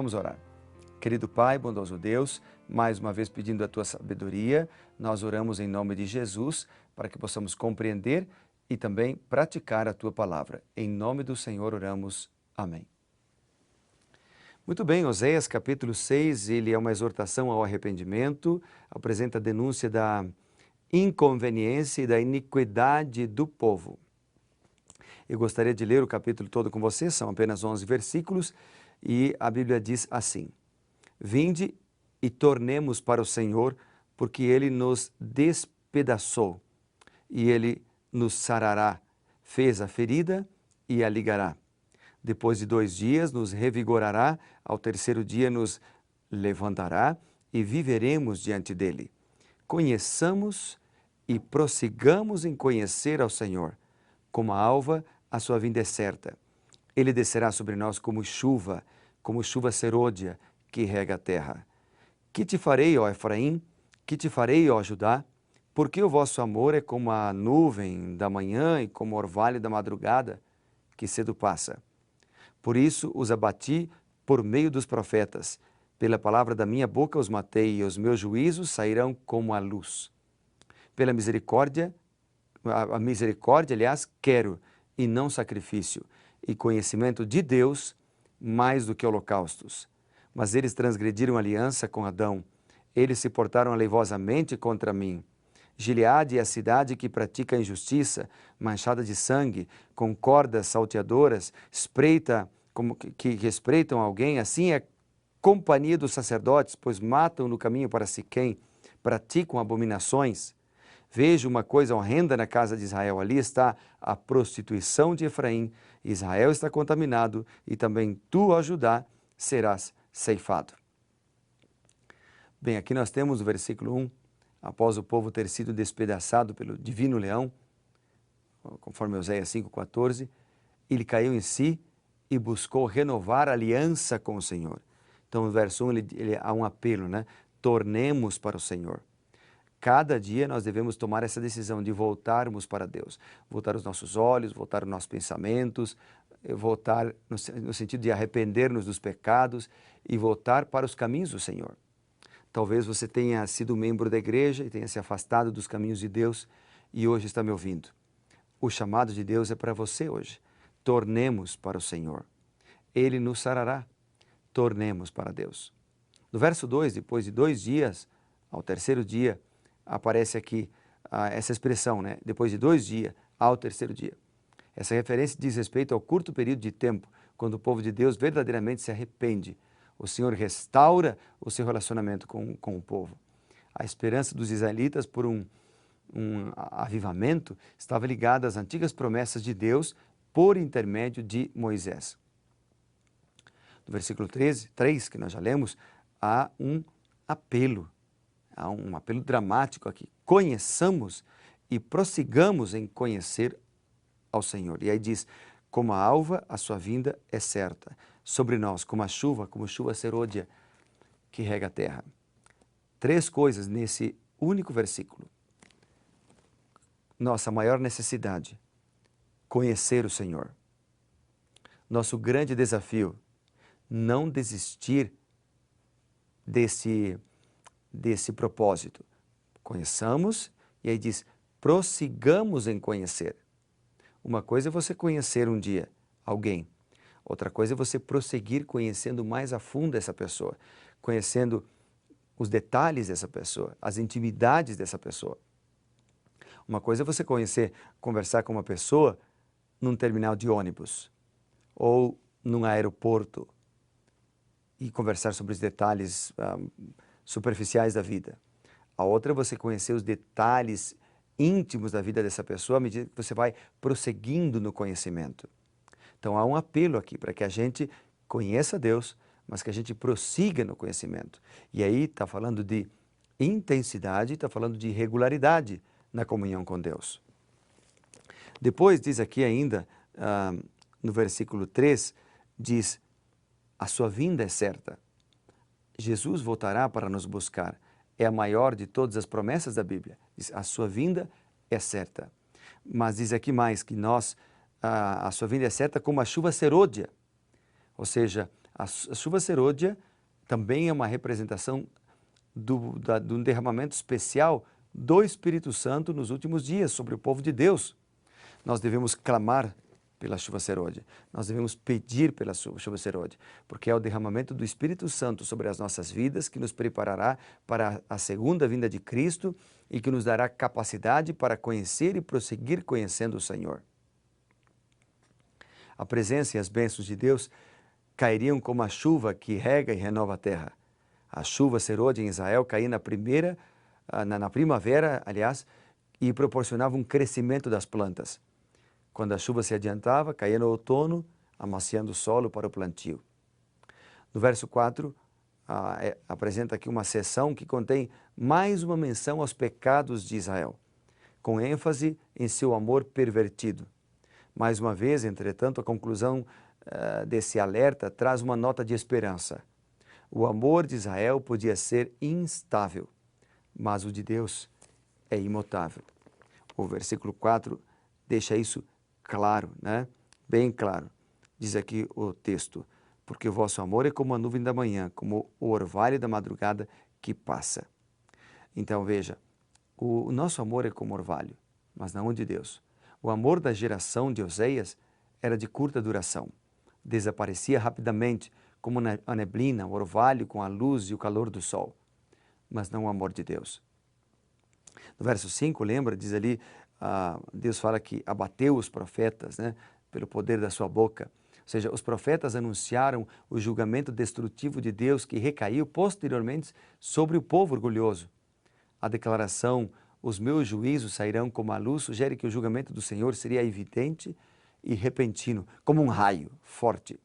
Vamos orar. Querido Pai, bondoso Deus, mais uma vez pedindo a Tua sabedoria, nós oramos em nome de Jesus para que possamos compreender e também praticar a Tua palavra. Em nome do Senhor oramos. Amém. Muito bem, Oséias capítulo 6, ele é uma exortação ao arrependimento, apresenta a denúncia da inconveniência e da iniquidade do povo. Eu gostaria de ler o capítulo todo com vocês, são apenas 11 versículos, e a Bíblia diz assim: Vinde e tornemos para o Senhor, porque Ele nos despedaçou, e Ele nos sarará, fez a ferida e a ligará. Depois de 2 dias nos revigorará, ao terceiro dia nos levantará e viveremos diante dEle. Conheçamos e prossigamos em conhecer ao Senhor. Como a alva, a sua vinda é certa. Ele descerá sobre nós como chuva serôdia que rega a terra. Que te farei, ó Efraim? Que te farei, ó Judá? Porque o vosso amor é como a nuvem da manhã e como o orvalho da madrugada, que cedo passa. Por isso os abati por meio dos profetas. Pela palavra da minha boca os matei, e os meus juízos sairão como a luz. Pela misericórdia, aliás, quero, e não sacrifício, e conhecimento de Deus mais do que holocaustos. Mas eles transgrediram aliança com Adão. Eles se portaram aleivosamente contra mim. Gileade é a cidade que pratica a injustiça, manchada de sangue, com cordas salteadoras, que espreitam alguém. Assim é companhia dos sacerdotes, pois matam no caminho para Siquém, praticam abominações. Vejo uma coisa horrenda na casa de Israel. Ali está a prostituição de Efraim. Israel está contaminado, e também tu, ó Judá, serás ceifado. Bem, aqui nós temos o versículo 1. Após o povo ter sido despedaçado pelo divino leão, conforme Oséias 5,14, ele caiu em si e buscou renovar a aliança com o Senhor. Então, no verso 1, há um apelo, né? Tornemos para o Senhor. Cada dia nós devemos tomar essa decisão de voltarmos para Deus. Voltar os nossos olhos, voltar os nossos pensamentos, voltar no sentido de arrepender-nos dos pecados e voltar para os caminhos do Senhor. Talvez você tenha sido membro da igreja e tenha se afastado dos caminhos de Deus e hoje está me ouvindo. O chamado de Deus é para você hoje. Tornemos para o Senhor. Ele nos sarará. Tornemos para Deus. No verso 2, depois de 2 dias, ao terceiro dia, aparece aqui essa expressão, né? Depois de 2 dias, ao terceiro dia. Essa referência diz respeito ao curto período de tempo, quando o povo de Deus verdadeiramente se arrepende. O Senhor restaura o seu relacionamento com o povo. A esperança dos israelitas por um avivamento estava ligada às antigas promessas de Deus por intermédio de Moisés. No versículo 3, que nós já lemos, há um apelo dramático aqui. Conheçamos e prossigamos em conhecer ao Senhor. E aí diz, como a alva, a sua vinda é certa. Sobre nós, como chuva serôdia que rega a terra. 3 coisas nesse único versículo. Nossa maior necessidade, conhecer o Senhor. Nosso grande desafio, não desistir desse propósito. Conheçamos, e aí diz, prossigamos em conhecer. Uma coisa é você conhecer um dia alguém. Outra coisa é você prosseguir conhecendo mais a fundo essa pessoa, conhecendo os detalhes dessa pessoa, as intimidades dessa pessoa. Uma coisa é você conversar com uma pessoa num terminal de ônibus ou num aeroporto e conversar sobre os detalhes superficiais da vida. A outra é você conhecer os detalhes íntimos da vida dessa pessoa à medida que você vai prosseguindo no conhecimento. Então há um apelo aqui para que a gente conheça Deus, mas que a gente prossiga no conhecimento. E aí está falando de intensidade, está falando de regularidade na comunhão com Deus. Depois diz aqui ainda, no versículo 3, diz, a sua vinda é certa. Jesus voltará para nos buscar. É a maior de todas as promessas da Bíblia. Diz, a sua vinda é certa. Mas diz aqui mais que a sua vinda é certa como a chuva serôdia. Ou seja, A chuva serôdia também é uma representação de um derramamento especial do Espírito Santo nos últimos dias sobre o povo de Deus. Nós devemos clamar pela chuva serôdia, nós devemos pedir pela chuva serôdia, porque é o derramamento do Espírito Santo sobre as nossas vidas que nos preparará para a segunda vinda de Cristo e que nos dará capacidade para conhecer e prosseguir conhecendo o Senhor. A presença e as bênçãos de Deus cairiam como a chuva que rega e renova a terra. A chuva serôdia em Israel caía na primavera, aliás, e proporcionava um crescimento das plantas. Quando a chuva se adiantava, caía no outono, amaciando o solo para o plantio. No verso 4, apresenta aqui uma seção que contém mais uma menção aos pecados de Israel, com ênfase em seu amor pervertido. Mais uma vez, entretanto, a conclusão desse alerta traz uma nota de esperança. O amor de Israel podia ser instável, mas o de Deus é imutável. O versículo 4 deixa isso claro, né? Bem claro. Diz aqui o texto: porque o vosso amor é como a nuvem da manhã, como o orvalho da madrugada que passa. Então veja, o nosso amor é como orvalho, mas não o de Deus. O amor da geração de Oseias era de curta duração. Desaparecia rapidamente, como a neblina, o orvalho com a luz e o calor do sol. Mas não o amor de Deus. No verso 5, lembra, diz ali, Deus fala que abateu os profetas, né, pelo poder da sua boca. Ou seja, os profetas anunciaram o julgamento destrutivo de Deus que recaiu posteriormente sobre o povo orgulhoso. A declaração, os meus juízos sairão como a luz, sugere que o julgamento do Senhor seria evidente e repentino, como um raio forte.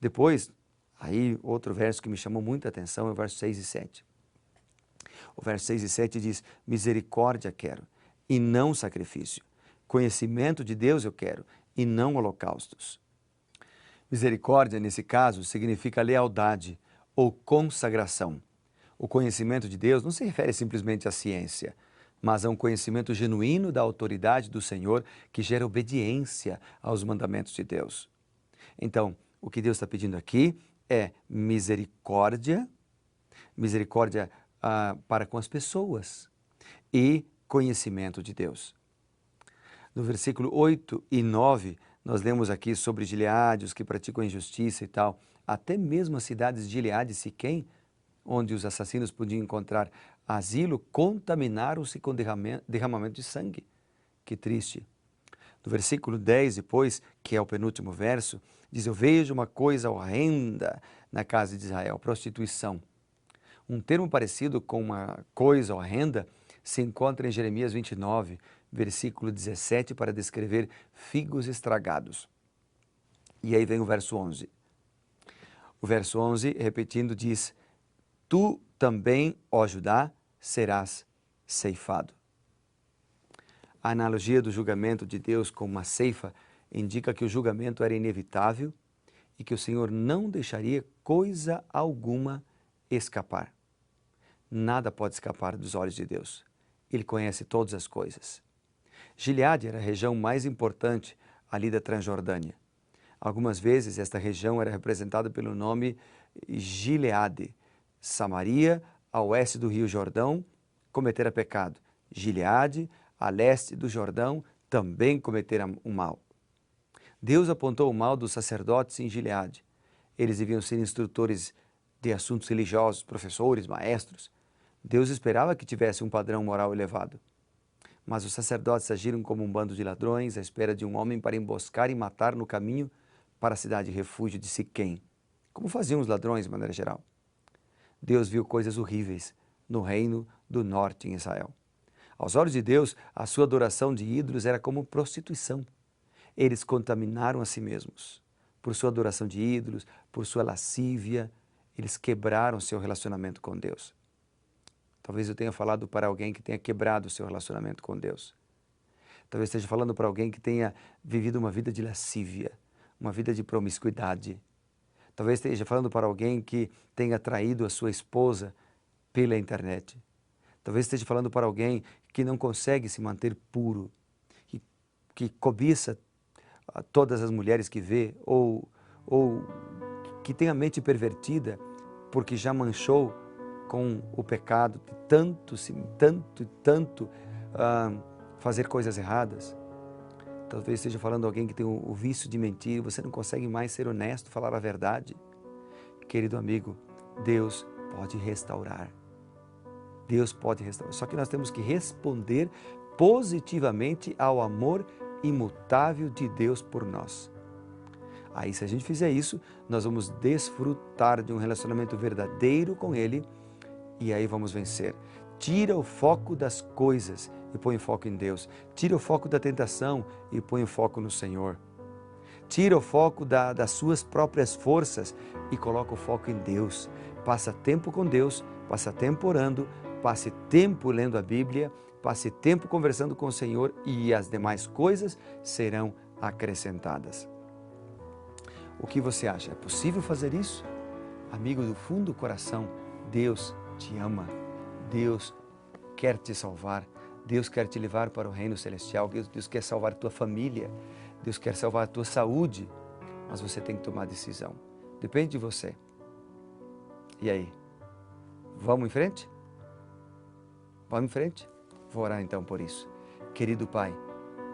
Depois, aí outro verso que me chamou muita atenção é o verso 6 e 7. O verso 6 e 7 diz: misericórdia quero e não sacrifício. Conhecimento de Deus eu quero e não holocaustos. Misericórdia, nesse caso, significa lealdade ou consagração. O conhecimento de Deus não se refere simplesmente à ciência, mas a um conhecimento genuíno da autoridade do Senhor que gera obediência aos mandamentos de Deus. Então, o que Deus está pedindo aqui é misericórdia para com as pessoas e conhecimento de Deus. No versículo 8 e 9, nós lemos aqui sobre Gileade, os que praticam injustiça e tal. Até mesmo as cidades de Gileade e Siquém, onde os assassinos podiam encontrar asilo, contaminaram-se com derramamento de sangue. Que triste. No versículo 10 depois, que é o penúltimo verso, diz: eu vejo uma coisa horrenda na casa de Israel, prostituição. Um termo parecido com uma coisa horrenda se encontra em Jeremias 29, versículo 17, para descrever figos estragados. E aí vem o verso 11. O verso 11, repetindo, diz: tu também, ó Judá, serás ceifado. A analogia do julgamento de Deus com uma ceifa indica que o julgamento era inevitável e que o Senhor não deixaria coisa alguma escapar. Nada pode escapar dos olhos de Deus. Ele conhece todas as coisas. Gileade era a região mais importante ali da Transjordânia. Algumas vezes esta região era representada pelo nome Gileade. Samaria, a oeste do rio Jordão, cometera pecado. Gileade, a leste do Jordão, também cometera o mal. Deus apontou o mal dos sacerdotes em Gileade. Eles deviam ser instrutores de assuntos religiosos, professores, maestros. Deus esperava que tivesse um padrão moral elevado. Mas os sacerdotes agiram como um bando de ladrões à espera de um homem para emboscar e matar no caminho para a cidade refúgio de Siquém, como faziam os ladrões de maneira geral. Deus viu coisas horríveis no reino do norte em Israel. Aos olhos de Deus, a sua adoração de ídolos era como prostituição. Eles contaminaram a si mesmos. Por sua adoração de ídolos, por sua lascívia, eles quebraram seu relacionamento com Deus. Talvez eu tenha falado para alguém que tenha quebrado o seu relacionamento com Deus. Talvez esteja falando para alguém que tenha vivido uma vida de lascívia, uma vida de promiscuidade. Talvez esteja falando para alguém que tenha traído a sua esposa pela internet. Talvez esteja falando para alguém que não consegue se manter puro, que cobiça todas as mulheres que vê ou que tem a mente pervertida porque já manchou com o pecado de tanto fazer coisas erradas. Talvez esteja falando alguém que tem o vício de mentir, você não consegue mais ser honesto, falar a verdade. Querido amigo, Deus pode restaurar. Deus pode restaurar. Só que nós temos que responder positivamente ao amor imutável de Deus por nós. Aí, se a gente fizer isso, nós vamos desfrutar de um relacionamento verdadeiro com Ele e aí vamos vencer. Tira o foco das coisas e põe o foco em Deus. Tira o foco da tentação e põe o foco no Senhor. Tira o foco das suas próprias forças e coloca o foco em Deus. Passa tempo com Deus, passa tempo orando, passe tempo lendo a Bíblia, passe tempo conversando com o Senhor e as demais coisas serão acrescentadas. O que você acha? É possível fazer isso? Amigo, do fundo do coração, Deus te ama. Deus quer te salvar. Deus quer te levar para o reino celestial. Deus quer salvar a tua família. Deus quer salvar a tua saúde. Mas você tem que tomar a decisão. Depende de você. E aí? Vamos em frente? Vamos em frente? Vou orar então por isso. Querido Pai,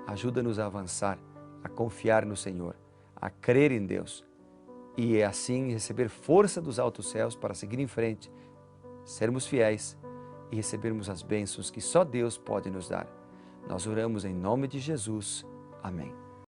ajuda-nos a avançar, a confiar no Senhor, a crer em Deus e assim receber força dos altos céus para seguir em frente, sermos fiéis e recebermos as bênçãos que só Deus pode nos dar. Nós oramos em nome de Jesus. Amém.